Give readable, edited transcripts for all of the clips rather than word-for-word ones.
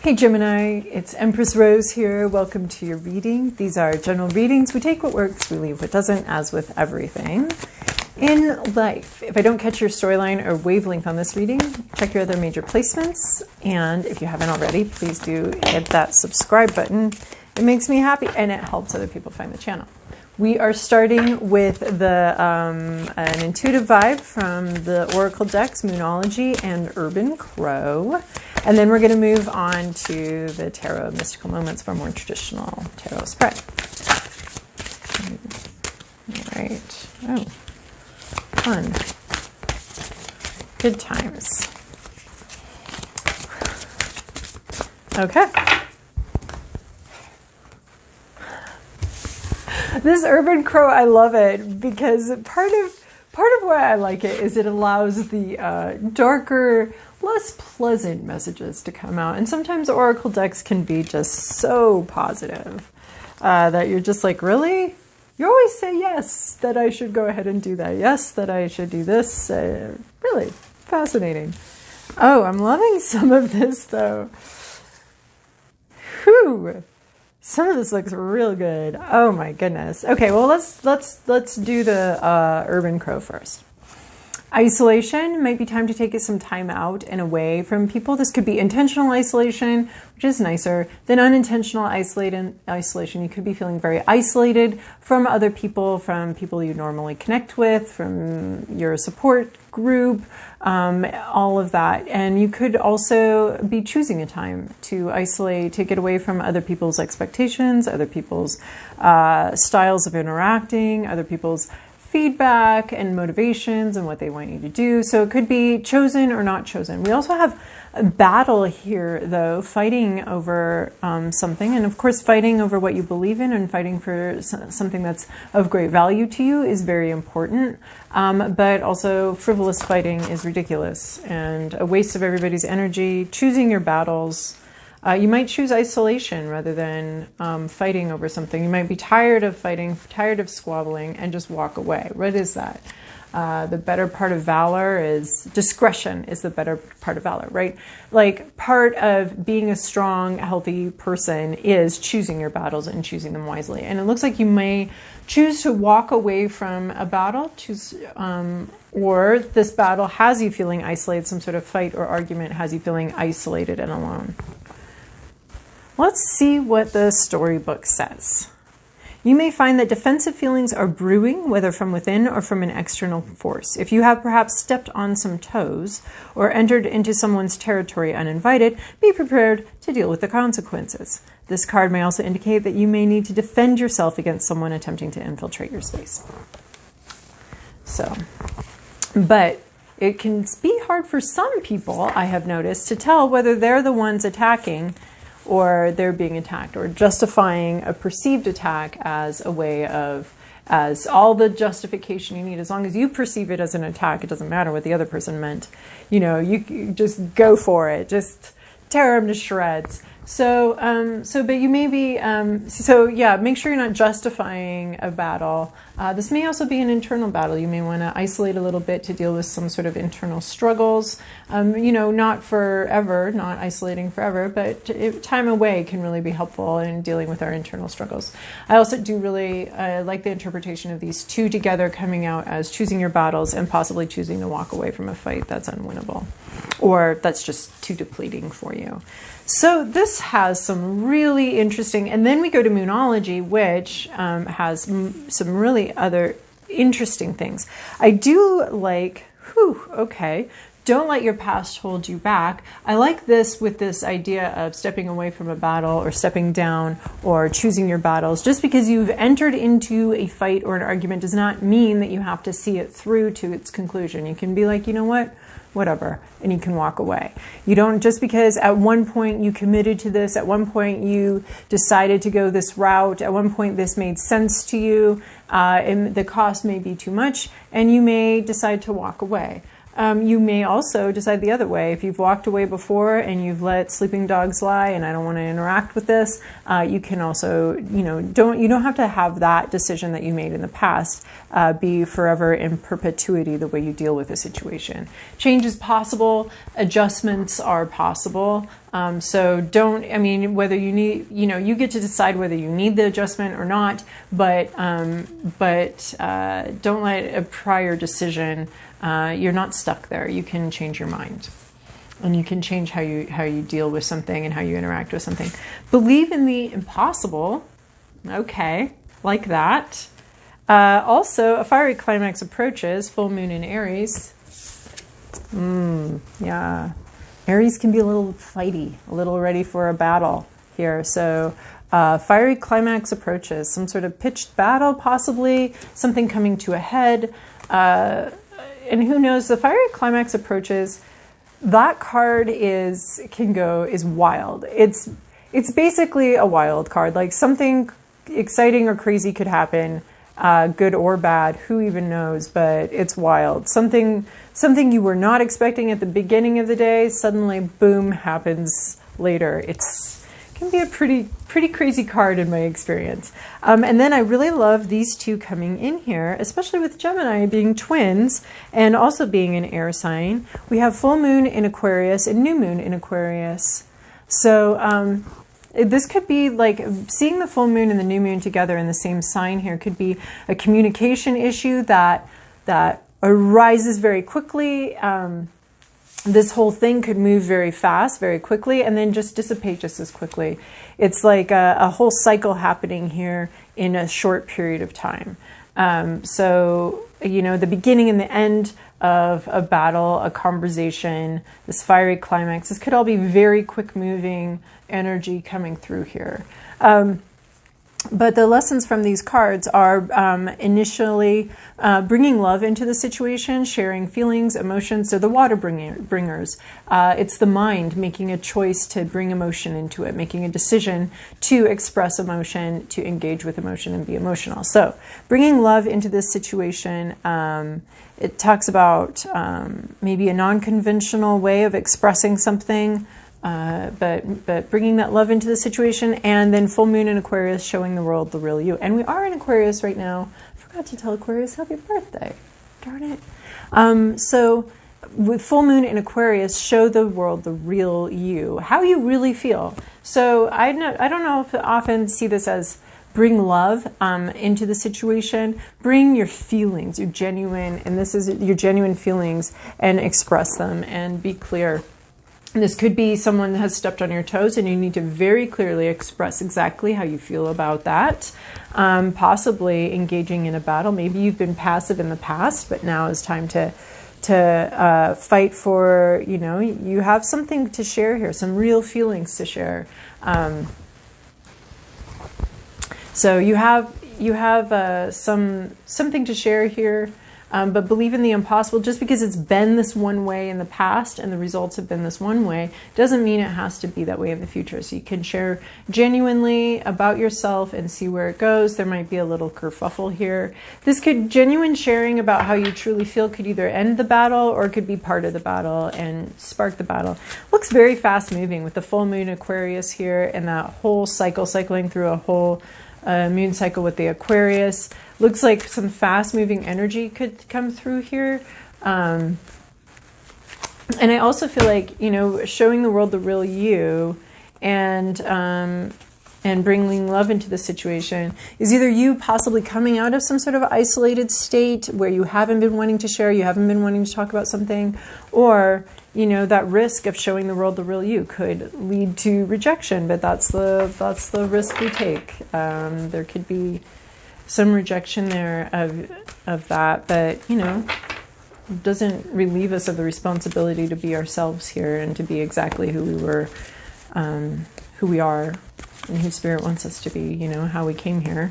Hey Gemini, it's Empress Rose here. Welcome to your reading. These are general readings. We take what works, we leave what doesn't, as with everything in life. If I don't catch your storyline or wavelength on this reading, check your other major placements. And if you haven't already, please do hit that subscribe button. It makes me happy and it helps other people find the channel. We are starting with the an intuitive vibe from the Oracle decks, Moonology and Urban Crow. And then we're going to move on to the Tarot Mystical Moments for a more traditional tarot spread. All right. Oh, fun. Good times. Okay. This Urban Crow, I love it because part of why I like it is it allows the darker, less pleasant messages to come out. And sometimes Oracle decks can be just so positive that you're just like, really? You always say yes, that I should go ahead and do that. Yes, that I should do this. Really fascinating. Oh, I'm loving some of this though. Whew. Some of this looks real good. Oh my goodness. Okay, well let's do the Urban Crow first. Isolation might be time to take some time out and away from people. This could be intentional isolation, which is nicer than unintentional isolation. You could be feeling very isolated from other people, from people you normally connect with, from your support group, all of that. And you could also be choosing a time to isolate, to get away from other people's expectations, other people's styles of interacting, other people's feedback and motivations and what they want you to do. So it could be chosen or not chosen. We also have a battle here, though, fighting over something. And of course, fighting over what you believe in and fighting for something that's of great value to you is very important. But also frivolous fighting is ridiculous and a waste of everybody's energy. Choosing your battles. You might choose isolation rather than fighting over something. You might be tired of fighting, tired of squabbling, and just walk away. What is that? The better part of valor is discretion is the better part of valor, right? Like part of being a strong, healthy person is choosing your battles and choosing them wisely. And it looks like you may choose to walk away from a battle, or this battle has you feeling isolated, some sort of fight or argument has you feeling isolated and alone. Let's see what the storybook says. You may find that defensive feelings are brewing, whether from within or from an external force. If you have perhaps stepped on some toes or entered into someone's territory uninvited, be prepared to deal with the consequences. This card may also indicate that you may need to defend yourself against someone attempting to infiltrate your space. But it can be hard for some people, I have noticed, to tell whether they're the ones attacking or they're being attacked, or justifying a perceived attack as a way of, as all the justification you need. As long as you perceive it as an attack, it doesn't matter what the other person meant. You know, you just go for it. Just tear them to shreds. But you may be, yeah, make sure you're not justifying a battle. This may also be an internal battle. You may want to isolate a little bit to deal with some sort of internal struggles. Not forever, not isolating forever, but time away can really be helpful in dealing with our internal struggles. I also do really like the interpretation of these two together coming out as choosing your battles and possibly choosing to walk away from a fight that's unwinnable or that's just too depleting for you. So this has some really interesting, and then we go to Moonology, which has some really other interesting things. I do like, don't let your past hold you back. I like this with this idea of stepping away from a battle or stepping down or choosing your battles. Just because you've entered into a fight or an argument does not mean that you have to see it through to its conclusion. You can be like, you know what? Whatever, and you can walk away. You don't, just because at one point you committed to this, at one point you decided to go this route, at one point this made sense to you, and the cost may be too much, and you may decide to walk away. You may also decide the other way. If you've walked away before and you've let sleeping dogs lie and I don't want to interact with this, you can also, you don't have to have that decision that you made in the past be forever in perpetuity the way you deal with a situation. Change is possible. Adjustments are possible. So don't, I mean, whether you need, you get to decide whether you need the adjustment or not, but don't let a prior decision, you're not stuck there. You can change your mind. And you can change how you deal with something and how you interact with something. Believe in the impossible. Okay, like that. Also, a fiery climax approaches, full moon in Aries. Yeah. Aries can be a little fighty, a little ready for a battle here. So fiery climax approaches, some sort of pitched battle, possibly, something coming to a head. And who knows, the fiery climax approaches, that card is wild. It's basically a wild card. Like something exciting or crazy could happen, good or bad, who even knows, but it's wild. Something you were not expecting at the beginning of the day, suddenly boom, happens later. It can be a pretty crazy card in my experience. And then I really love these two coming in here, especially with Gemini being twins and also being an air sign. We have full moon in Aquarius and new moon in Aquarius. So this could be like seeing the full moon and the new moon together in the same sign here could be a communication issue that arises very quickly. This whole thing could move very fast, very quickly, and then just dissipate just as quickly. It's like a whole cycle happening here in a short period of time. So, the beginning and the end of a battle, a conversation, this fiery climax, this could all be very quick moving energy coming through here. But the lessons from these cards are initially bringing love into the situation, sharing feelings, emotions. So the water bringers. It's the mind making a choice to bring emotion into it, making a decision to express emotion, to engage with emotion and be emotional. So bringing love into this situation, it talks about maybe a non-conventional way of expressing something, but bringing that love into the situation, and then full moon in Aquarius showing the world the real you. And we are in Aquarius right now. I forgot to tell Aquarius happy birthday. Darn it. So with full moon in Aquarius, show the world the real you, how you really feel. So I don't know if I often see this as bring love into the situation. Bring your feelings, your genuine, and this is your genuine feelings, and express them and be clear. This could be someone has stepped on your toes and you need to very clearly express exactly how you feel about that. Possibly engaging in a battle. Maybe you've been passive in the past, but now is time to fight for, you have something to share here, some real feelings to share. So you have something to share here. But believe in the impossible. Just because it's been this one way in the past and the results have been this one way doesn't mean it has to be that way in the future. So you can share genuinely about yourself and see where it goes. There might be a little kerfuffle here. Genuine sharing about how you truly feel could either end the battle or could be part of the battle and spark the battle. Looks very fast moving with the full moon Aquarius here and that whole cycling through a whole moon cycle with the Aquarius. Looks like some fast-moving energy could come through here. And I also feel like, showing the world the real you and bringing love into the situation is either you possibly coming out of some sort of isolated state where you haven't been wanting to share, you haven't been wanting to talk about something, or that risk of showing the world the real you could lead to rejection, but that's the risk we take. There could be some rejection there of that, but doesn't relieve us of the responsibility to be ourselves here and to be exactly who we are, and who Spirit wants us to be. How we came here.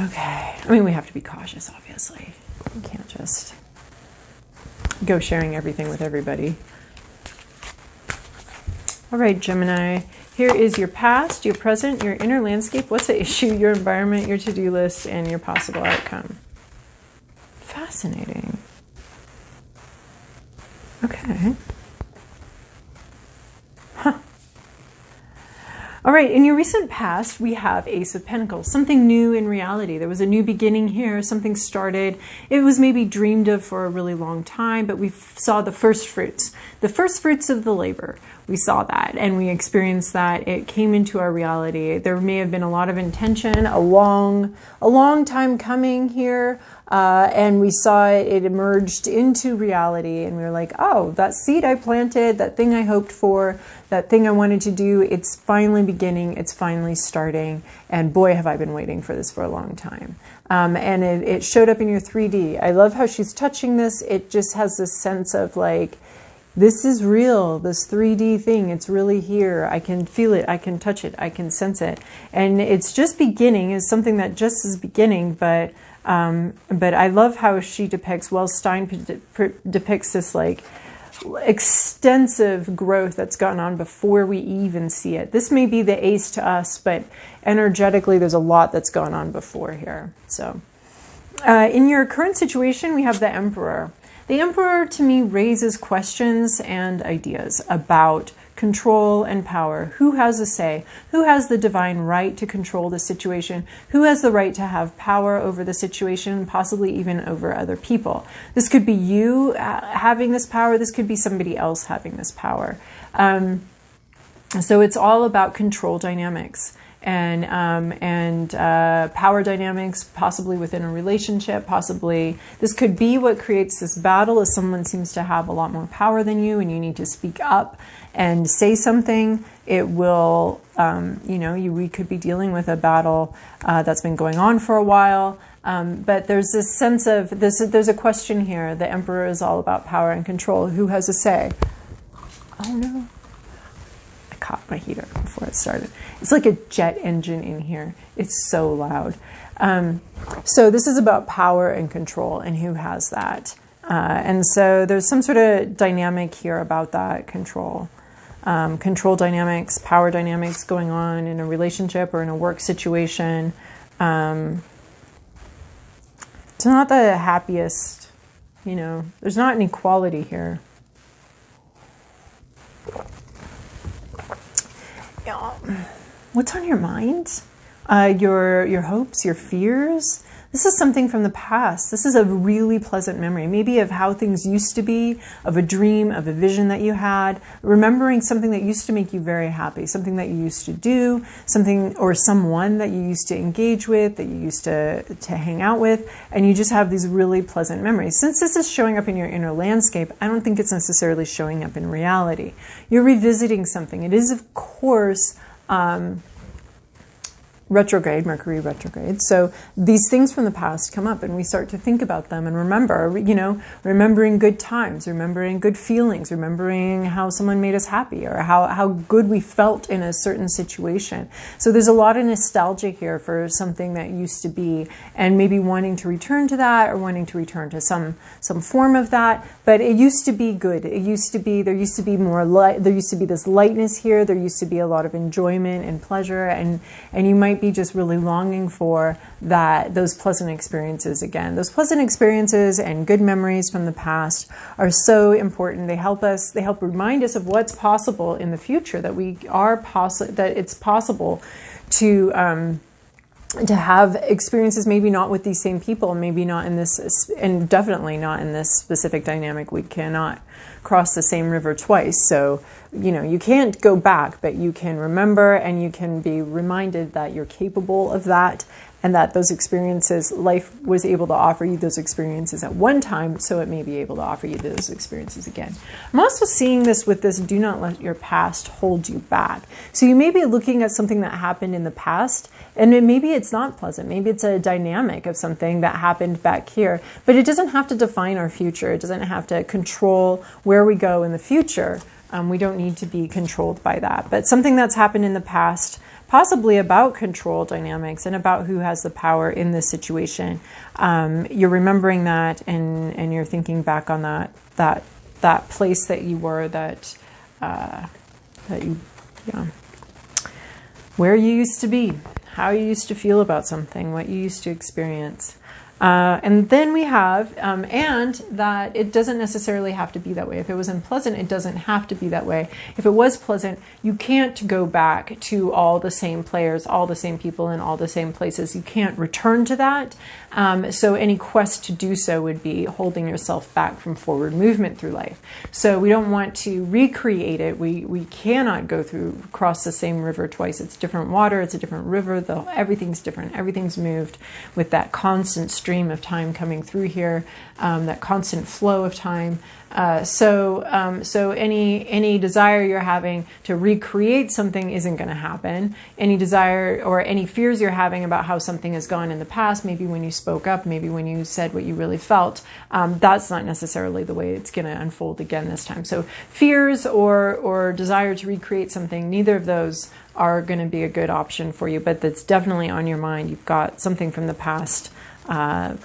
Okay, I mean, we have to be cautious, obviously. We can't just go sharing everything with everybody. All right, Gemini. Here is your past, your present, your inner landscape. What's at issue? Your environment, your to-do list, and your possible outcome. Fascinating. Okay. Huh. All right, in your recent past, we have Ace of Pentacles, something new in reality. There was a new beginning here, something started. It was maybe dreamed of for a really long time, but we saw the first fruits of the labor. We saw that and we experienced that. It came into our reality. There may have been a lot of intention, a long time coming here, and we saw it emerged into reality, and we were like, oh, that seed I planted, that thing I hoped for, that thing I wanted to do, it's finally beginning, it's finally starting, and boy, have I been waiting for this for a long time. And it showed up in your 3D. I love how she's touching this. It just has this sense of like, this is real, this 3D thing, it's really here. I can feel it, I can touch it, I can sense it. And it's just beginning, it's something that just is beginning, but I love how she depicts, Welz-Stein depicts this like extensive growth that's gone on before we even see it. This may be the ace to us, but energetically there's a lot that's gone on before here. So in your current situation, we have the Emperor. The Emperor, to me, raises questions and ideas about control and power. Who has a say? Who has the divine right to control the situation? Who has the right to have power over the situation, possibly even over other people? This could be you having this power. This could be somebody else having this power. So it's all about control dynamics and power dynamics, possibly within a relationship, possibly this could be what creates this battle as someone seems to have a lot more power than you and you need to speak up and say something. It will, we could be dealing with a battle that's been going on for a while. But there's this sense of, there's a question here. The Emperor is all about power and control. Who has a say? Oh no. I caught my heater before it started. It's like a jet engine in here. It's so loud. So this is about power and control and who has that. And so there's some sort of dynamic here about that control. Control dynamics, power dynamics going on in a relationship or in a work situation. It's not the happiest, there's not an equality here. What's on your mind? Your hopes, your fears? This is something from the past. This is a really pleasant memory, maybe of how things used to be, of a dream, of a vision that you had, remembering something that used to make you very happy, something that you used to do, something or someone that you used to engage with, that you used to hang out with, and you just have these really pleasant memories. Since this is showing up in your inner landscape, I don't think it's necessarily showing up in reality. You're revisiting something. It is, of course, retrograde, Mercury retrograde. So these things from the past come up and we start to think about them and remember, remembering good times, remembering good feelings, remembering how someone made us happy or how good we felt in a certain situation. So there's a lot of nostalgia here for something that used to be and maybe wanting to return to that or wanting to return to some form of that. But it used to be good. There used to be more light. There used to be this lightness here. There used to be a lot of enjoyment and pleasure, and you might be just really longing for those pleasant experiences again. Those pleasant experiences and good memories from the past are so important. They help remind us of what's possible in the future, that it's possible to have experiences, maybe not with these same people, maybe not in this, and definitely not in this specific dynamic. We cannot cross the same river twice. So, you can't go back, but you can remember and you can be reminded that you're capable of that and that those experiences, life was able to offer you those experiences at one time, so it may be able to offer you those experiences again. I'm also seeing this with this, do not let your past hold you back. So you may be looking at something that happened in the past, and maybe it's not pleasant. Maybe it's a dynamic of something that happened back here, but it doesn't have to define our future. It doesn't have to control where we go in the future. We don't need to be controlled by that. But something that's happened in the past, possibly about control dynamics and about who has the power in this situation. You're remembering that and you're thinking back on that place that you were, where you used to be, how you used to feel about something, what you used to experience. And then we have, and that it doesn't necessarily have to be that way. If it was unpleasant, it doesn't have to be that way. If it was pleasant, you can't go back to all the same players, all the same people in all the same places. You can't return to that. So any quest to do so would be holding yourself back from forward movement through life. So we don't want to recreate it. We cannot go across the same river twice. It's different water, it's a different river, everything's different. Everything's moved with that constant stream of time coming through here, that constant flow of time. So any desire you're having to recreate something isn't going to happen. Any desire or any fears you're having about how something has gone in the past, maybe when you spoke up, maybe when you said what you really felt, that's not necessarily the way it's going to unfold again this time. So fears or desire to recreate something, neither of those are going to be a good option for you, but that's definitely on your mind. You've got something from the past going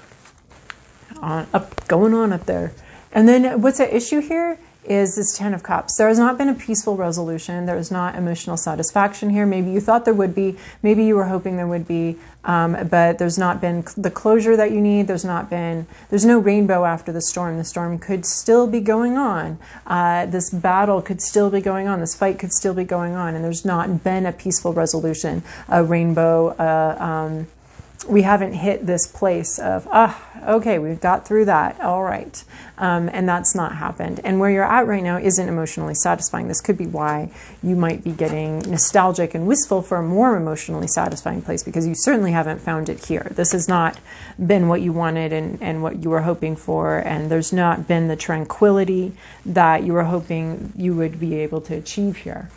on up there. And then what's at issue here is this Ten of Cups. There has not been a peaceful resolution. There is not emotional satisfaction here. Maybe you thought there would be. Maybe you were hoping there would be. But there's not been the closure that you need. There's no rainbow after the storm. The storm could still be going on. This battle could still be going on. This fight could still be going on. And there's not been a peaceful resolution, a rainbow, we haven't hit this place of, okay, we've got through that. All right. And that's not happened. And where you're at right now isn't emotionally satisfying. This could be why you might be getting nostalgic and wistful for a more emotionally satisfying place, because you certainly haven't found it here. This has not been what you wanted and what you were hoping for. And there's not been the tranquility that you were hoping you would be able to achieve here.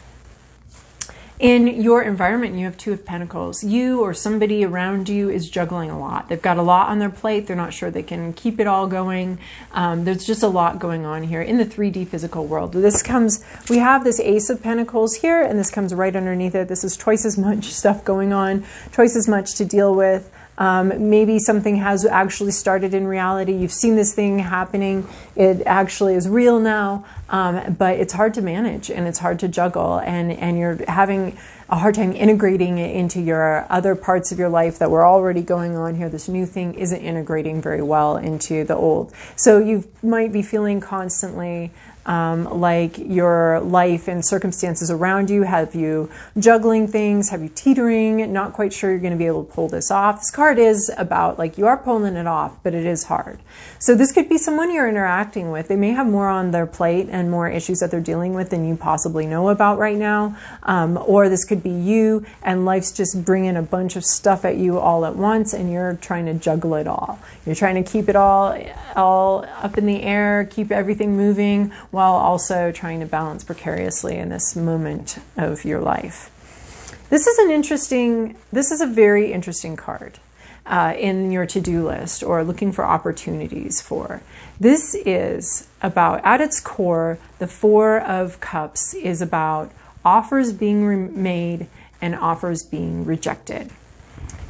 In your environment, you have Two of Pentacles. You or somebody around you is juggling a lot. They've got a lot on their plate. They're not sure they can keep it all going. There's just a lot going on here in the 3D physical world. We have this Ace of Pentacles here, and this comes right underneath it. This is twice as much stuff going on, twice as much to deal with. Maybe something has actually started in reality. You've seen this thing happening. It actually is real now, but it's hard to manage and it's hard to juggle, and you're having a hard time integrating it into your other parts of your life that were already going on here. This new thing isn't integrating very well into the old. So you might be feeling constantly like your life and circumstances around you have you juggling things, have you teetering, not quite sure you're going to be able to pull this off. This card is about like you are pulling it off, but it is hard. So this could be someone you're interacting with. They may have more on their plate and more issues that they're dealing with than you possibly know about right now. Or this could be you and life's just bringing a bunch of stuff at you all at once and you're trying to juggle it all. You're trying to keep it all up in the air, keep everything moving, while also trying to balance precariously in this moment of your life. This is a very interesting card in your to-do list or looking for opportunities for. This is about, at its core, the Four of Cups is about offers being made and offers being rejected.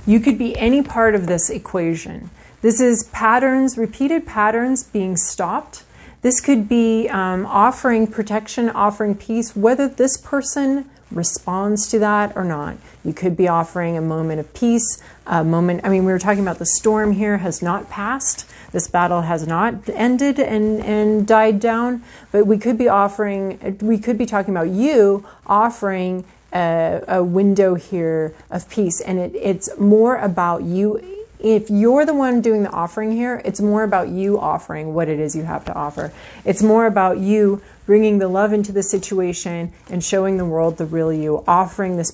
You could be any part of this equation. This is patterns, repeated patterns being stopped. This could be offering protection, offering peace, whether this person responds to that or not. You could be offering a moment of peace, we were talking about the storm here has not passed. This battle has not ended and died down, but we could be talking about you offering a window here of peace. And it's more about you. If you're the one doing the offering here, it's more about you offering what it is you have to offer. It's more about you bringing the love into the situation and showing the world the real you, offering this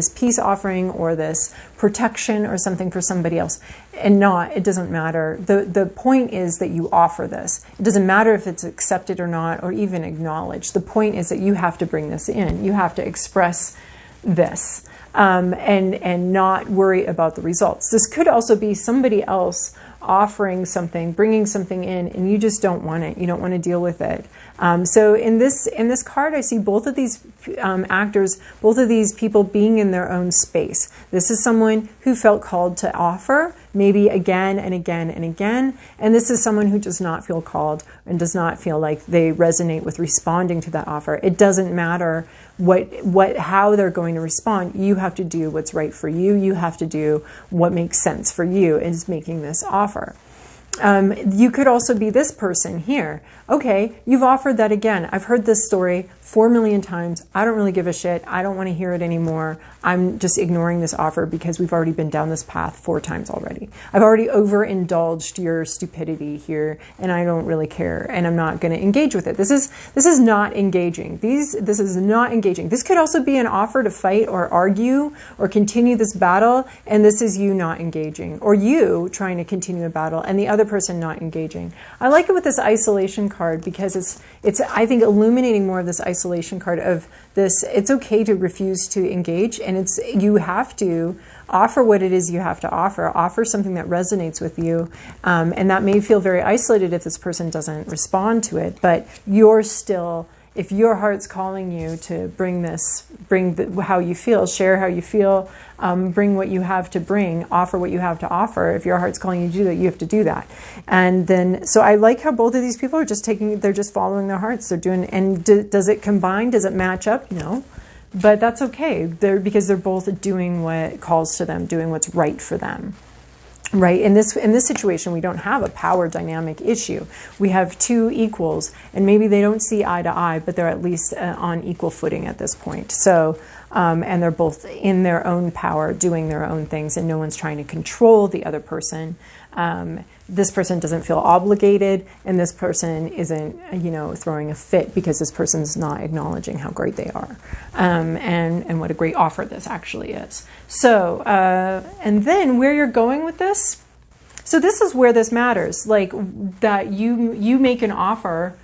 peace offering or this protection or something for somebody else. And it doesn't matter. The point is that you offer this. It doesn't matter if it's accepted or not or even acknowledged. The point is that you have to bring this in. You have to express this. And not worry about the results. This could also be somebody else offering something, bringing something in, and you just don't want it. You don't want to deal with it. So in this card, I see both of these actors, both of these people being in their own space. This is someone who felt called to offer, maybe again and again and again. And this is someone who does not feel called and does not feel like they resonate with responding to that offer. It doesn't matter how they're going to respond. You have to do what's right for you. You have to do what makes sense for you is making this offer. You could also be this person here. Okay, you've offered that again. I've heard this story 4 million times. I don't really give a shit. I don't want to hear it anymore. I'm just ignoring this offer because we've already been down this path 4 times already. I've already overindulged your stupidity here, and I don't really care, and I'm not going to engage with it. This is not engaging. This is not engaging. This could also be an offer to fight or argue or continue this battle, and this is you not engaging, or you trying to continue a battle and the other person not engaging. I like it with this isolation card because it's I think illuminating more of this isolation card of this. It's okay to refuse to engage, and you have to offer what it is you have to offer something that resonates with you, and that may feel very isolated if this person doesn't respond to it, but you're still, if your heart's calling you to bring how you feel, share how you feel, bring what you have to bring, offer what you have to offer. If your heart's calling you to do that, you have to do that. And then, so I like how both of these people are they're just following their hearts. They're doing, and does it combine? Does it match up? No. But that's okay. Because they're both doing what calls to them, doing what's right for them. Right? In this situation, we don't have a power dynamic issue. We have 2 equals, and maybe they don't see eye to eye, but they're at least on equal footing at this point. So, and they're both in their own power, doing their own things, and no one's trying to control the other person. This person doesn't feel obligated, and this person isn't, throwing a fit because this person's not acknowledging how great they are, and what a great offer this actually is. So, and then where you're going with this. So this is where this matters, like that you make an offer,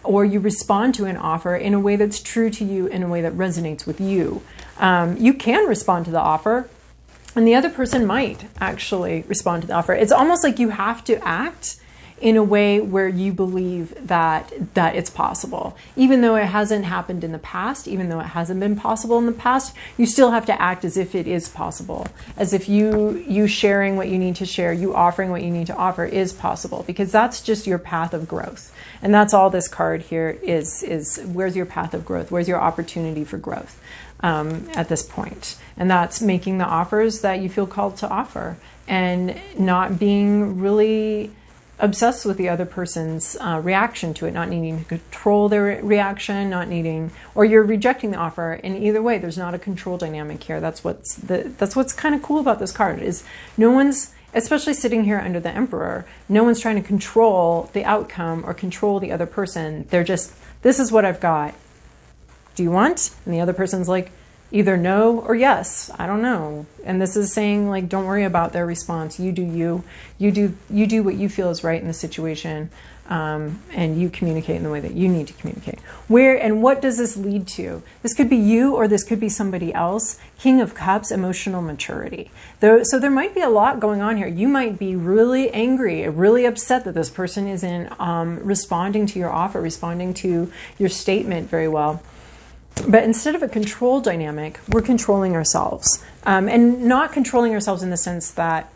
or you respond to an offer in a way that's true to you, in a way that resonates with you. You can respond to the offer, and the other person might actually respond to the offer. It's almost like you have to act in a way where you believe that it's possible. Even though it hasn't happened in the past, even though it hasn't been possible in the past, you still have to act as if it is possible. As if you sharing what you need to share, you offering what you need to offer is possible, because that's just your path of growth. And that's all this card here is where's your path of growth? Where's your opportunity for growth at this point? And that's making the offers that you feel called to offer, and not being really obsessed with the other person's reaction to it, not needing to control their reaction, or you're rejecting the offer. In either way, there's not a control dynamic here. That's what's kind of cool about this card, is no one's, especially sitting here under the Emperor, no one's trying to control the outcome or control the other person. They're just, this is what I've got. Do you want? And the other person's like, either no or yes, I don't know. And this is saying, like, don't worry about their response. You do you. You do what you feel is right in the situation, and you communicate in the way that you need to communicate. Where and what does this lead to? This could be you, or this could be somebody else. King of Cups, emotional maturity. So there might be a lot going on here. You might be really angry, really upset that this person isn't responding to your offer, responding to your statement very well. But instead of a control dynamic, we're controlling ourselves. And not controlling ourselves in the sense that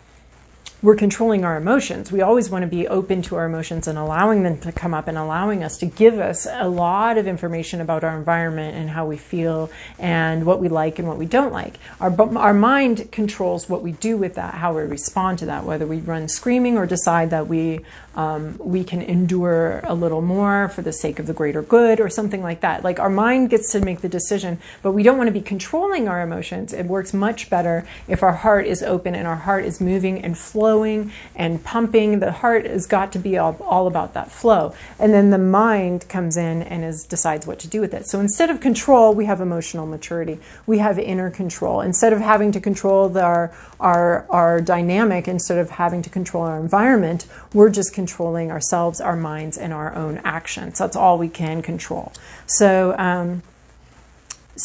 we're controlling our emotions. We always want to be open to our emotions and allowing them to come up, and allowing us to give us a lot of information about our environment and how we feel and what we like and what we don't like. Our mind controls what we do with that, how we respond to that, whether we run screaming or decide that we can endure a little more for the sake of the greater good or something like that. Like, our mind gets to make the decision, but we don't want to be controlling our emotions. It works much better if our heart is open and our heart is moving and flowing and pumping. The heart has got to be all about that flow. And then the mind comes in and decides what to do with it. So instead of control, we have emotional maturity. We have inner control. Instead of having to control our dynamic, instead of having to control our environment, we're just controlling ourselves, our minds, and our own actions. That's all we can control. So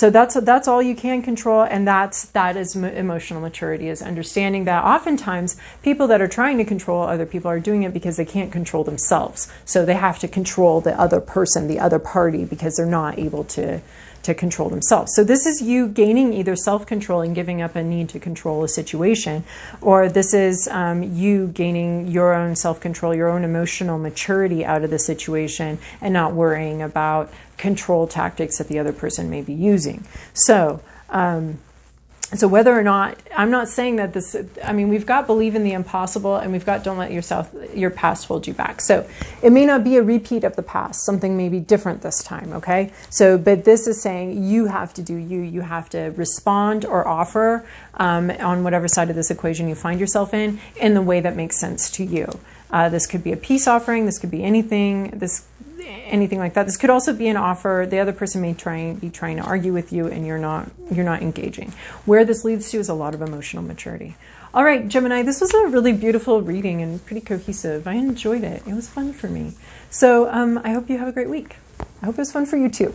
that's all you can control, and that is emotional maturity, is understanding that oftentimes people that are trying to control other people are doing it because they can't control themselves. So they have to control the other person, the other party, because they're not able to control themselves. So this is you gaining either self-control and giving up a need to control a situation, or this is you gaining your own self-control, your own emotional maturity out of the situation, and not worrying about control tactics that the other person may be using. So So whether or not, I'm not saying that this, I mean, we've got believe in the impossible, and we've got don't let your past hold you back. So it may not be a repeat of the past. Something may be different this time, okay? So, but this is saying you have to do you. You have to respond or offer on whatever side of this equation you find yourself in the way that makes sense to you. This could be a peace offering. This could be anything. Anything like that. This could also be an offer. The other person may be trying to argue with you, and you're not engaging. Where this leads to is a lot of emotional maturity. All right, Gemini, this was a really beautiful reading and pretty cohesive. I enjoyed it. It was fun for me. So I hope you have a great week. I hope it was fun for you too.